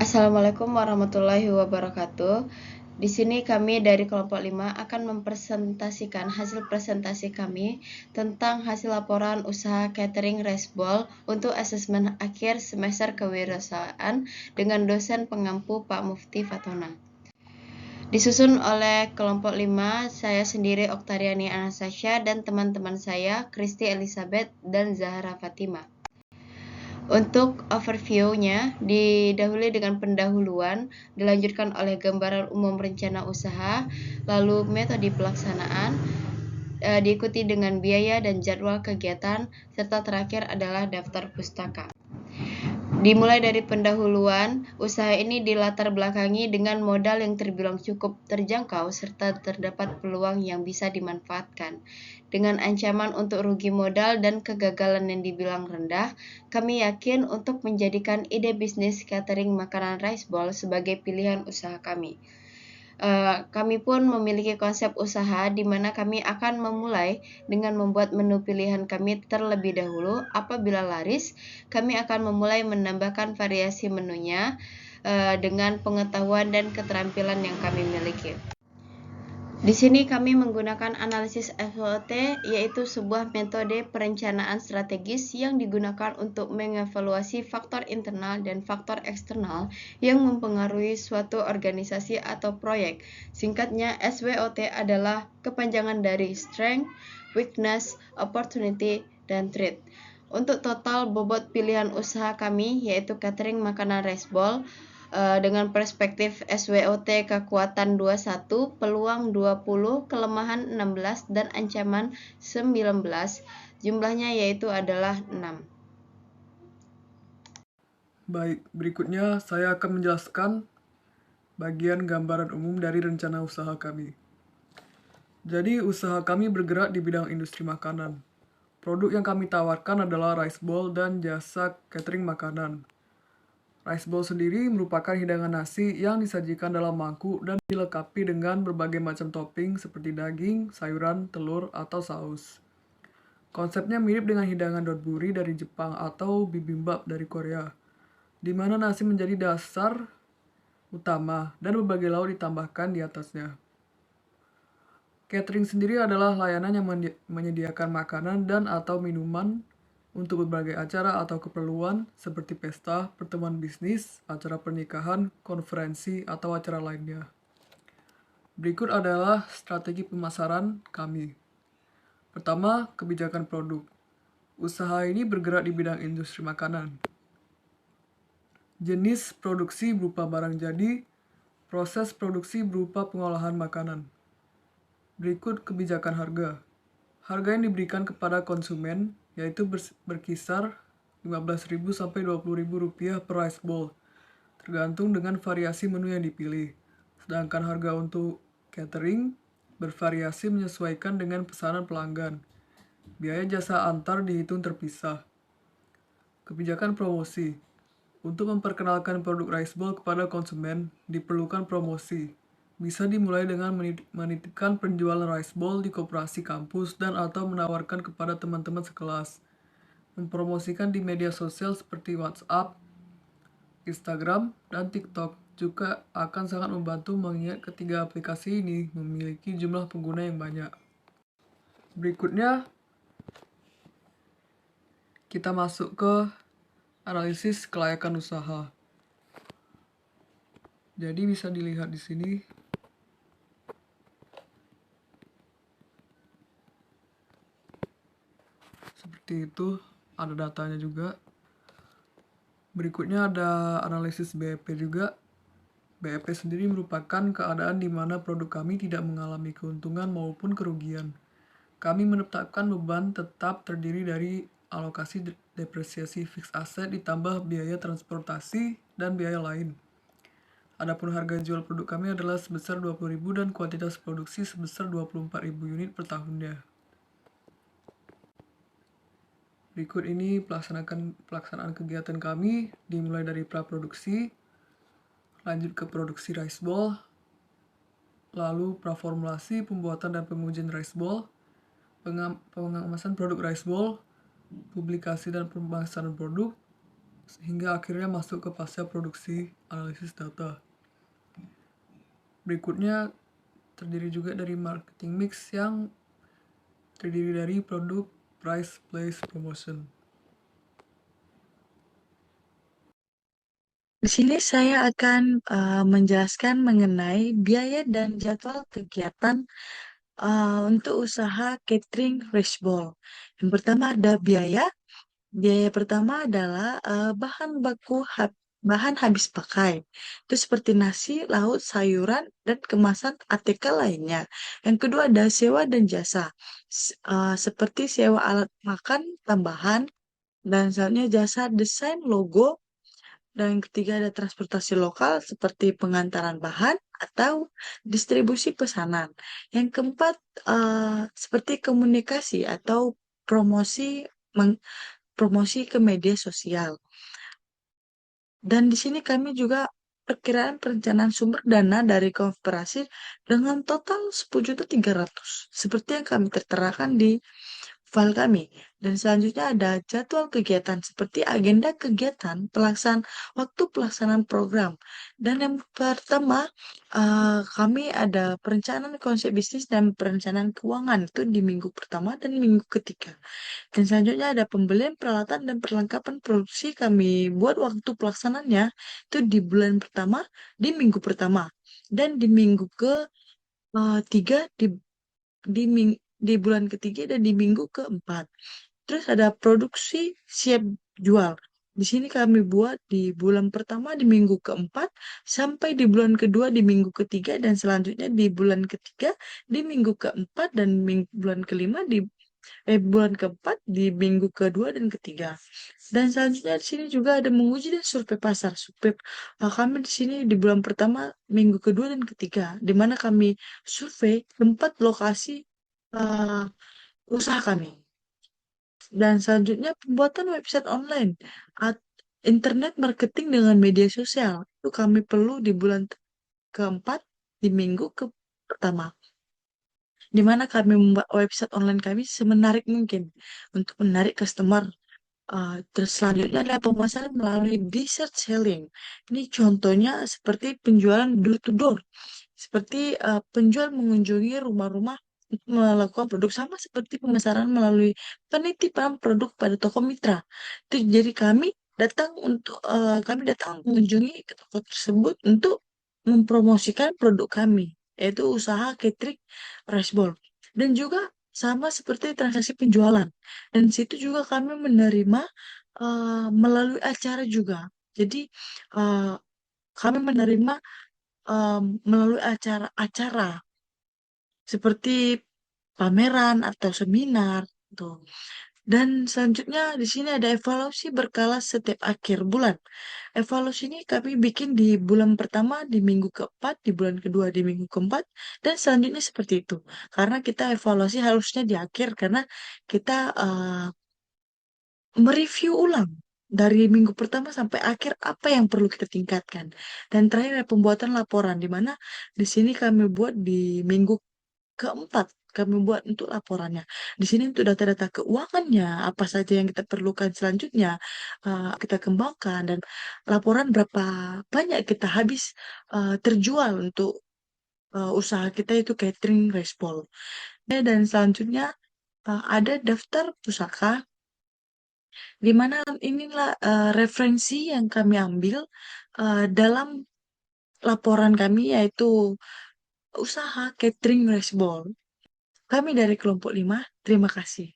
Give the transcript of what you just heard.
Assalamualaikum warahmatullahi wabarakatuh. Di sini kami dari kelompok 5 akan mempresentasikan hasil presentasi kami tentang hasil laporan usaha catering Rice Bowl untuk asesmen akhir semester kewirausahaan dengan dosen pengampu Pak Mufti Fatona. Disusun oleh kelompok 5, saya sendiri Oktariani Anastasia dan teman-teman saya Kristi Elizabeth dan Zahra Fatima. Untuk overview-nya, didahului dengan pendahuluan, dilanjutkan oleh gambaran umum rencana usaha, lalu metode pelaksanaan, diikuti dengan biaya dan jadwal kegiatan, serta terakhir adalah daftar pustaka. Dimulai dari pendahuluan, usaha ini dilatar belakangi dengan modal yang terbilang cukup terjangkau serta terdapat peluang yang bisa dimanfaatkan. Dengan ancaman untuk rugi modal dan kegagalan yang dibilang rendah, kami yakin untuk menjadikan ide bisnis catering makanan Rice Bowl sebagai pilihan usaha kami. Kami pun memiliki konsep usaha di mana kami akan memulai dengan membuat menu pilihan kami terlebih dahulu. Apabila laris, kami akan memulai menambahkan variasi menunya dengan pengetahuan dan keterampilan yang kami miliki. Di sini kami menggunakan analisis SWOT, yaitu sebuah metode perencanaan strategis yang digunakan untuk mengevaluasi faktor internal dan faktor eksternal yang mempengaruhi suatu organisasi atau proyek. Singkatnya, SWOT adalah kepanjangan dari Strength, Weakness, Opportunity, dan Threat. Untuk total bobot pilihan usaha kami, yaitu catering makanan Rice Bowl, dengan perspektif SWOT kekuatan 21, peluang 20, kelemahan 16, dan ancaman 19, jumlahnya yaitu adalah 6. Baik, berikutnya saya akan menjelaskan bagian gambaran umum dari rencana usaha kami. Jadi, usaha kami bergerak di bidang industri makanan. Produk yang kami tawarkan adalah rice bowl dan jasa catering makanan. Rice bowl sendiri merupakan hidangan nasi yang disajikan dalam mangkuk dan dilengkapi dengan berbagai macam topping seperti daging, sayuran, telur, atau saus. Konsepnya mirip dengan hidangan donburi dari Jepang atau bibimbap dari Korea, di mana nasi menjadi dasar utama dan berbagai lauk ditambahkan di atasnya. Catering sendiri adalah layanan yang menyediakan makanan dan atau minuman untuk berbagai acara atau keperluan seperti pesta, pertemuan bisnis, acara pernikahan, konferensi, atau acara lainnya. Berikut adalah strategi pemasaran kami. Pertama, kebijakan produk. Usaha ini bergerak di bidang industri makanan. Jenis produksi berupa barang jadi, proses produksi berupa pengolahan makanan. Berikut kebijakan harga. Harga yang diberikan kepada konsumen yaitu berkisar 15.000 sampai 20.000 rupiah per rice bowl, tergantung dengan variasi menu yang dipilih. Sedangkan harga untuk catering bervariasi menyesuaikan dengan pesanan pelanggan. Biaya jasa antar dihitung terpisah. Kebijakan promosi. Untuk memperkenalkan produk rice bowl kepada konsumen, diperlukan promosi. Bisa dimulai dengan menitipkan penjualan rice bowl di koperasi kampus dan atau menawarkan kepada teman-teman sekelas. Mempromosikan di media sosial seperti WhatsApp, Instagram, dan TikTok juga akan sangat membantu mengingat ketiga aplikasi ini memiliki jumlah pengguna yang banyak. Berikutnya, kita masuk ke analisis kelayakan usaha. Jadi bisa dilihat di sini. Seperti itu, ada datanya juga. Berikutnya ada analisis BEP juga. BEP sendiri merupakan keadaan di mana produk kami tidak mengalami keuntungan maupun kerugian. Kami menetapkan beban tetap terdiri dari alokasi depresiasi fix aset ditambah biaya transportasi dan biaya lain. Adapun harga jual produk kami adalah sebesar 20.000 dan kuantitas produksi sebesar 24.000 unit per tahunnya. Berikut ini pelaksanaan kegiatan kami dimulai dari praproduksi, lanjut ke produksi rice bowl, lalu praformulasi, pembuatan dan pengujian rice bowl, pengemasan produk rice bowl, publikasi dan pemasaran produk, hingga akhirnya masuk ke pasca produksi analisis data. Berikutnya terdiri juga dari marketing mix yang terdiri dari produk, price, place, promotion. Di sini saya akan menjelaskan mengenai biaya dan jadwal kegiatan untuk usaha catering Rashball. Yang pertama ada biaya. Biaya pertama adalah bahan habis pakai. Itu seperti nasi, lauk, sayuran, dan kemasan ATK lainnya. Yang kedua ada sewa dan jasa. Seperti sewa alat makan tambahan, dan selanjutnya jasa desain logo, dan yang ketiga ada transportasi lokal seperti pengantaran bahan atau distribusi pesanan. Yang keempat seperti komunikasi atau promosi promosi ke media sosial. Dan di sini kami juga perkiraan perencanaan sumber dana dari koperasi dengan total 10.300.000 seperti yang kami terterakan di file kami. Dan selanjutnya ada jadwal kegiatan seperti agenda kegiatan, waktu pelaksanaan program. Dan yang pertama, kami ada perencanaan konsep bisnis dan perencanaan keuangan itu di minggu pertama dan minggu ketiga. Dan selanjutnya ada pembelian peralatan dan perlengkapan produksi kami buat waktu pelaksanaannya itu di bulan pertama, di minggu pertama. Dan di minggu ke tiga di bulan ketiga dan di minggu keempat. Terus ada produksi siap jual. Di sini kami buat di bulan pertama di minggu keempat sampai di bulan kedua di minggu ketiga dan selanjutnya di bulan ketiga di minggu keempat dan bulan kelima di bulan keempat di minggu kedua dan ketiga. Dan selanjutnya di sini juga ada menguji dan survei pasar. Kami di sini di bulan pertama, minggu kedua dan ketiga, di mana kami survei tempat lokasi uh, usaha kami. Dan selanjutnya pembuatan website online, at- internet marketing dengan media sosial. Itu kami perlu di bulan keempat, di minggu ke pertama. Di mana kami membuat website online kami semenarik mungkin untuk menarik customer. Terus selanjutnya adalah pemasaran melalui research selling. Ini contohnya seperti penjualan door to door. Seperti penjual mengunjungi rumah-rumah untuk melakukan produk sama seperti pemasaran melalui penitipan produk pada toko mitra. Itu jadi kami datang mengunjungi ke toko tersebut untuk mempromosikan produk kami, yaitu usaha catering rice bowl. Dan juga sama seperti transaksi penjualan. Dan situ juga kami menerima melalui acara juga. Jadi eh, kami menerima melalui acara-acara seperti pameran atau seminar tuh. Dan selanjutnya di sini ada evaluasi berkala setiap akhir bulan. Evaluasi ini kami bikin di bulan pertama, di minggu keempat, di bulan kedua, di minggu keempat, dan selanjutnya seperti itu. Karena kita evaluasi harusnya di akhir karena kita mereview ulang dari minggu pertama sampai akhir apa yang perlu kita tingkatkan. Dan terakhir ada pembuatan laporan di mana di sini kami buat di minggu keempat kami buat untuk laporannya. Di sini untuk data-data keuangannya, apa saja yang kita perlukan selanjutnya, kita kembangkan dan laporan berapa banyak kita habis terjual untuk usaha kita itu catering respol. Dan selanjutnya ada daftar pusaka di mana inilah referensi yang kami ambil dalam laporan kami yaitu usaha catering Raceball. Kami dari kelompok 5, terima kasih.